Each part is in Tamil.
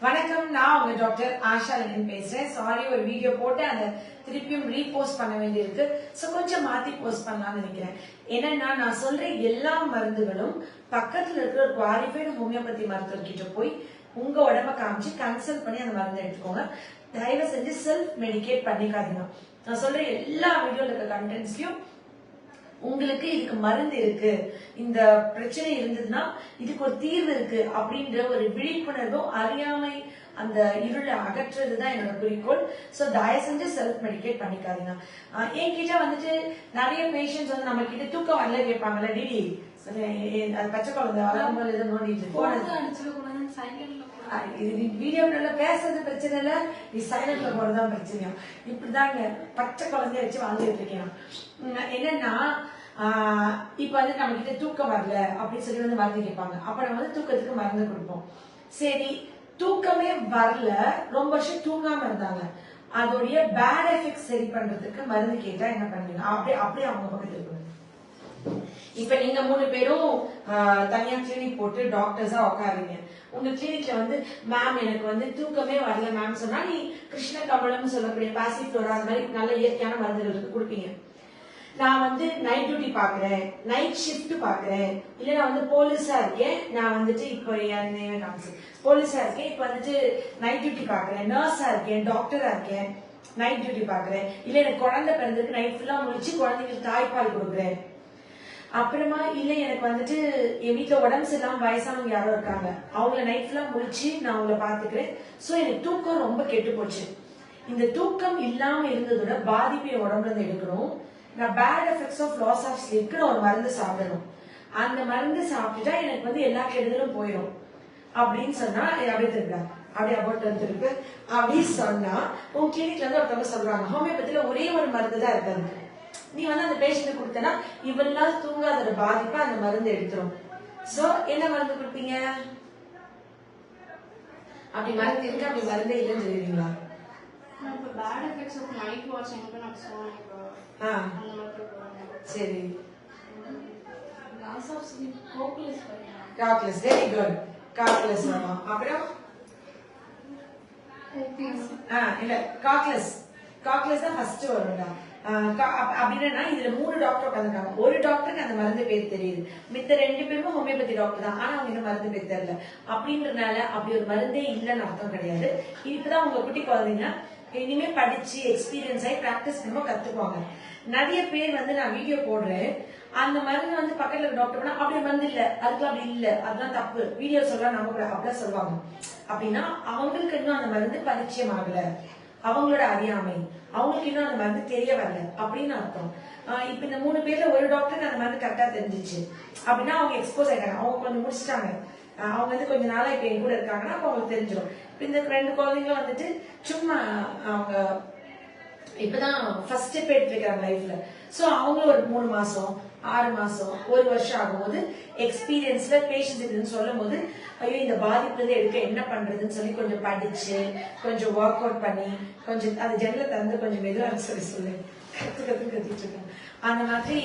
வணக்கம், நான் உங்க டாக்டர் ஆஷா லெனின் பேசுறேன். சாரி, ஒரு வீடியோ போட்டு அதை திருப்பியும் ரீபோஸ்ட் பண்ண வேண்டியிருக்கு. ஸோ கொஞ்சம் மாத்தி போஸ்ட் பண்ணலாம்னு நினைக்கிறேன். என்னன்னா, நான் சொல்ற எல்லா மருந்துகளும் பக்கத்துல இருக்கிற ஒரு குவாலிஃபைடு ஹோமியோபதி மருத்துவர்கிட்ட போய் உங்க உடம்ப காமிச்சு கன்சல்ட் பண்ணி அந்த மருந்து எடுத்துக்கோங்க. தயவு செஞ்சு செல்ஃப் மெடிகேட் பண்ணிக்காதீங்க. நான் சொல்ற எல்லா வீடியோல இருக்க கண்டென்ட்ஸ்லயும் உங்களுக்கு இதுக்கு மருந்து இருக்கு, இந்த பிரச்சனை இருந்ததுன்னா இதுக்கு ஒரு தீர்வு இருக்கு அப்படின்ற ஒரு விழிப்புணர்வும் அறியாமை அந்த இருளை அகற்றுறதுதான் என்னோட குறிக்கோள். சோ தயவு செஞ்சு செல்ஃப் மெடிகேட் பண்ணிக்காதீங்க. என்கிட்ட வந்துட்டு நிறைய பேஷண்ட்ஸ் வந்து நம்ம கிட்ட தூக்கம் வரல கேட்பாங்கல்ல, டிடி அது பச்சை குழந்தை வளரும்போது எதுவும் நோண்டிட்டு வீடியோ நல்லா பேசுறது பிரச்சனை இல்ல, நீ சைலண்ட்ல போறதுதான் பிரச்சனையா. இப்படிதாங்க பச்சை குழந்தைய வச்சு வாழ்ந்துட்டு இருக்கேன். என்னன்னா இப்ப வந்து நம்ம கிட்ட தூக்கம் வரல அப்படின்னு சொல்லி வந்து மருந்து கேட்பாங்க. அப்ப நம்ம வந்து தூக்கத்துக்கு மருந்து கொடுப்போம். சரி, தூக்கமே வரல, ரொம்ப வருஷம் தூங்காம இருந்தாங்க, அதோடைய பேட் எஃபெக்ட் சரி பண்றதுக்கு மருந்து கேட்டா என்ன பண்ணுவீங்க? அப்படியே அவங்க பக்கத்துல இருக்கு. இப்ப நீங்க 3 பேரும் தனியா கிளினிக் போட்டு டாக்டர்ஸா உட்காருங்க. உங்க கிளினிக்ல வந்து மேம் எனக்கு வந்து தூக்கமே வரல மேம் சொன்னா, நீ கிருஷ்ண கமலம் சொல்லக்கூடிய பாசிஃப்ளோரா அந்த மாதிரி நல்ல இயற்கையான மருந்துகளுக்கு கொடுப்பீங்க. நான் வந்து நைட் டியூட்டி பாக்குறேன், நைட் ஷிஃப்ட் பாக்குறேன், இல்ல நான் வந்து போலீஸா இருக்கேன், நான் வந்துட்டு இப்போ போலீஸா இருக்கேன், இப்ப வந்துட்டு நைட் டியூட்டி பாக்குறேன், நர்ஸா இருக்கேன், டாக்டரா இருக்கேன், நைட் டியூட்டி பாக்குறேன், இல்ல எனக்கு குழந்தை பிறந்திருக்கு, நைட் ஃபுல்லா முடிச்சு குழந்தைங்களுக்கு தாய்ப்பால் கொடுக்குறேன். அப்புறமா இல்ல எனக்கு வந்துட்டு என் வீட்டுல உடம்பு சரியில்லாம வயசானவங்க யாரோ இருக்காங்க, அவங்கள நைட் ஃபுல்லா முடிச்சு நான் அவங்கள பாத்துக்கிறேன். சோ எனக்கு தூக்கம் ரொம்ப கெட்டு போச்சு. இந்த தூக்கம் இல்லாம இருந்ததோட பாதிப்பு என் உடம்புல இருந்து எடுக்கணும். நான் bad effects of loss of ஸ்லீப்க்கு நான் ஒரு மருந்து சாப்பிடணும். அந்த மருந்து சாப்பிட்டுட்டா எனக்கு வந்து எல்லா கெடுதலும் போயிடும் அப்படின்னு சொன்னா, அப்படியே திருப்பா அப்படியே அபோட் இருக்கு அப்படின்னு சொன்னா, உங்க கிளினிக்ல இருந்து ஒருத்தவங்க சொல்றாங்க ஹோமியோபதியில ஒரே ஒரு மருந்து தான் இருக்காது, நீ வந்து அந்த பேஷண்ட் கொடுத்தனா இவ்வளவு நாள் தூங்காத பாதிப்பா அந்த மருந்து எடுத்துரும். சோ என்ன மருந்து கொடுப்பீங்க? அப்படி மருந்து இருக்கு, அப்படி மருந்தே இல்லைன்னு சொல்லுவீங்களா? சரி, காக்லெஸ், வெரி குட், காக்லெஸ் வரும். அப்புறம் இல்ல காக்லெஸ் தான் ஃபர்ஸ்ட் வரும்டா. அப்படின்னா இதுல 3 டாக்டர் உட்காந்துருக்காங்க. ஒரு டாக்டருக்கு அந்த மருந்து பேர் தெரியுது, மித்த 2 பேருமே ஹோமியோபதி டாக்டர் தான், ஆனா அவங்க இன்னும் மருந்து பேர் தெரியல. அப்படின்றதுனால அப்படி ஒரு மருந்தே இல்லைன்னு அர்த்தம் கிடையாது. இப்பதான் உங்க குட்டி குழந்தைங்க இனிமே படிச்சு எக்ஸ்பீரியன்ஸ் ஆகி பிராக்டிஸ் ரொம்ப கத்துக்குவாங்க. நிறைய பேர் வந்து நான் வீடியோ போடுறேன், அந்த மருந்து வந்து பக்கத்துல இருக்க டாக்டர் பண்ணா அப்படி மருந்து இல்ல, அதுக்கு அப்படி இல்ல, அதுதான் தப்பு, வீடியோ சொல்ல நம்ம அப்படிதான் சொல்லுவாங்க. அப்படின்னா அவங்களுக்கு இன்னும் அந்த மருந்து பரிச்சயம் ஆகல, அவங்களோட அறியாமை, அவங்களுக்கு இன்னும் அந்த மருந்து தெரிய வரல அப்படின்னு அர்த்தம். இப்ப இந்த 3 பேர்ல ஒரு டாக்டருக்கு அந்த மருந்து கரெக்டா தெரிஞ்சிச்சு அப்படின்னா அவங்க எக்ஸ்போஸ் ஆயிட்டாங்க, அவங்க கொஞ்சம் முடிச்சிட்டாங்க, அவங்க வந்து கொஞ்ச நாளா இப்ப என் கூட இருக்காங்கன்னா அப்ப அவங்களுக்கு தெரிஞ்சிடும். இப்ப இந்த 2 குழந்தைங்களும் வந்துட்டு சும்மா அவங்க இப்பதான் ஃபர்ஸ்ட் ஸ்டெப் எடுத்து வைக்கிறாங்க லைஃப்ல. சோ அவங்க ஒரு 3 மாசம் 6 மாசம் 1 வருஷம் ஆகும்போது எக்ஸ்பீரியன்ஸ்ல பேஷன்ஸ் சொல்லும் போது, ஐயோ இந்த பாதிப்புல இருந்து எடுக்க என்ன பண்றதுன்னு சொல்லி கொஞ்சம் படிச்சு கொஞ்சம் ஒர்க் அவுட் பண்ணி கொஞ்சம் அது ஜன்னல தந்து கொஞ்சம் மெதுவா சொல்லு கத்திட்டு இருக்காங்க. அந்த மாதிரி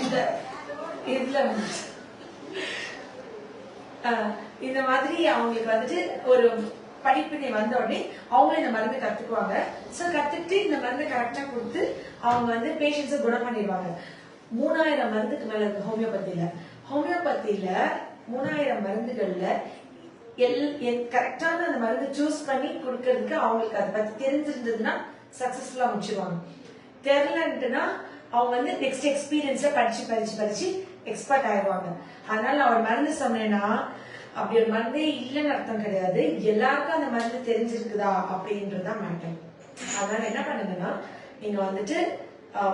இந்த இதுல இந்த மாதிரி அவங்களுக்கு வந்துட்டு ஒரு படிப்பினை வந்த உடனே அவங்க இந்த மருந்து கத்துக்குவாங்க. சோ கத்துட்டு இந்த மருந்து கரெக்டா கொடுத்து அவங்க வந்து பேஷண்ட்ஸை குணம் பண்ணிடுவாங்க. 3000 மருந்துக்கு மேல இருக்கு ஹோமியோபதியில. 3000 மருந்துகள்ல கரெக்டான அந்த மருந்து சூஸ் பண்ணி கொடுக்கறதுக்கு அவங்களுக்கு அதை பத்தி தெரிஞ்சிருந்ததுன்னா சக்சஸ்ஃபுல்லா முடிச்சிருவாங்க. தெரியலன்ட்டுனா அவங்க வந்து நெக்ஸ்ட் எக்ஸ்பீரியன்ஸ்ல படிச்சு எக்ஸ்பர்ட் ஆயிடுவாங்க. அதனால நான் ஒரு மருந்து சொன்னேன்னா அப்படி ஒரு மருந்தே இல்லைன்னு அர்த்தம் கிடையாது, எல்லாருக்கும் அந்த மருந்து தெரிஞ்சிருக்குதா அப்படின்றதுதான் மேட்டர். அதனால என்ன பண்ணுங்கன்னா, நீங்க வந்துட்டு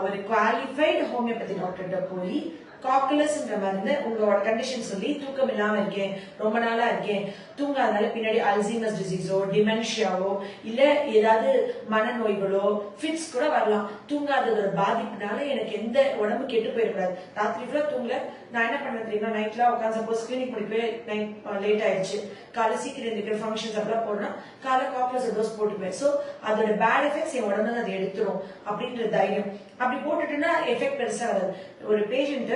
ஒரு குவாலிஃபைடு ஹோமியோபதி டாக்டர்கிட்ட போய் காக்குலஸ்ன்ற மருந்து உங்களோட கண்டிஷன் சொல்லி, தூக்கம் இல்லாம இருக்கேன், ரொம்ப நாளா இருக்கேன், தூங்காதனால பின்னாடி அல்சைமர்ஸ் டிசீஸோ டிமென்ஷியாவோ இல்ல ஏதாவது மனநோய்களோ ஃபிட்ஸ் கூட வரலாம். தூங்காததோட பாதிப்புனால எனக்கு எந்த உடம்பு கெட்டு போயிடக்கூடாது, ராத்திரி ஃபுல்லா தூங்கல, நான் என்ன பண்ண தெரியுமா, நைட்ல உட்காந்து சப்போஸ் கிளினிக் முடிக்கவே நைட் லேட் ஆயிடுச்சு, காலை சீக்கிரம் இருக்கிற ஃபங்க்ஷன்ஸ் அப்படிலாம் போனா காலை காக்லஸ் டோஸ் போட்டுப்பேன். சோ அதோட பேட் எஃபெக்ட்ஸ் என் உடம்புல அதை எடுத்துரும் அப்படின்ற தைரியம். அப்படி போட்டுட்டுன்னா எஃபெக்ட் பெருசா வராது. ஒரு பேஷண்ட்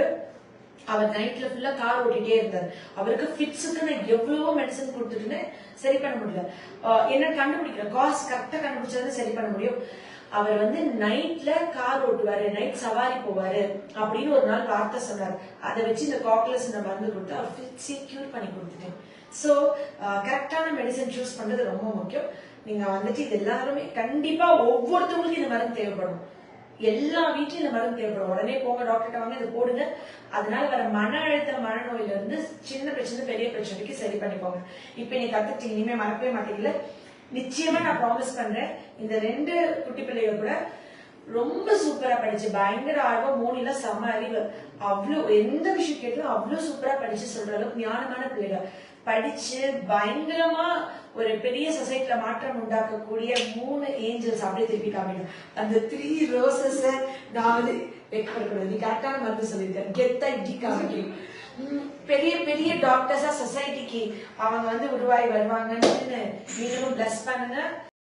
அவர் நைட்ல ஃபுல்லா கார் ஓட்டிட்டே இருந்தார். அவருக்கு ஃபிட்ஸுக்கு நான் எவ்வளவோ மெடிசன் கொடுத்துட்டுன்னு சரி பண்ண முடியல. என்ன கண்டுபிடிக்கிற காஸ் கரெக்டா கண்டுபிடிச்சது சரி பண்ண முடியும். அவர் வந்து நைட்ல கார் ஓட்டுவாரு, நைட் சவாரி போவாரு அப்படின்னு ஒரு நாள் வார்த்தை சொன்னார். அதை வச்சு இந்த காக்லஸ் மருந்து கொடுத்து அவர் ஃபிட்ஸை கியூர் பண்ணி கொடுத்துட்டேன். ஸோ கரெக்டான மெடிசன் சூஸ் பண்றது ரொம்ப முக்கியம். நீங்க வந்துட்டு இது எல்லாருமே கண்டிப்பா ஒவ்வொருத்தவங்களுக்கும் இந்த மருந்து தேவைப்படும். எல்லா வீட்லயும் இந்த மருந்து தேவைப்படும். உடனே போங்க டாக்டர்கிட்ட வாங்க, இதை போடுங்க. அதனால வர மன அழுத்த மனநோயில இருந்து சின்ன பிரச்சனை பெரிய பிரச்சனைக்கு சரி பண்ணிக்கோங்க. இப்ப நீ கத்துட்டீங்க, இனிமே மறக்கவே மாட்டீங்கல்ல. நிச்சயமா நான் ப்ராமிஸ் பண்றேன், இந்த 2 குட்டி பிள்ளைகள் கூட ரொம்ப சூப்பரா படிச்சு பயங்கர ஆர்வம். மோனில செம அறிவு, அவ்வளவு எந்த விஷயம் கேட்டாலும் அவ்வளவு சூப்பரா படிச்சு சொல்ற அளவுக்கு ஞானமான பிள்ளைகள் படிச்சு பயங்கரமா ஒரு பெரிய சொசைட்டில மாற்றம் உண்டாக்கக்கூடிய 3 ஏஞ்சல்ஸ் அப்படியே திருப்பி காமிக்கும். அந்த 3 ரோசஸ் நான் வந்து வைக்கக்கூடாது. நீ கரெக்டான மருந்து சொல்லியிருக்கேன். கெத்தா இப்படி காமிக்கும். பெரிய பெரிய டாக்டர்ஸா சொசைட்டிக்கு அவங்க வந்து உருவாகி வருவாங்கன்னு நீங்களும் பிளஸ் பண்ணுங்க.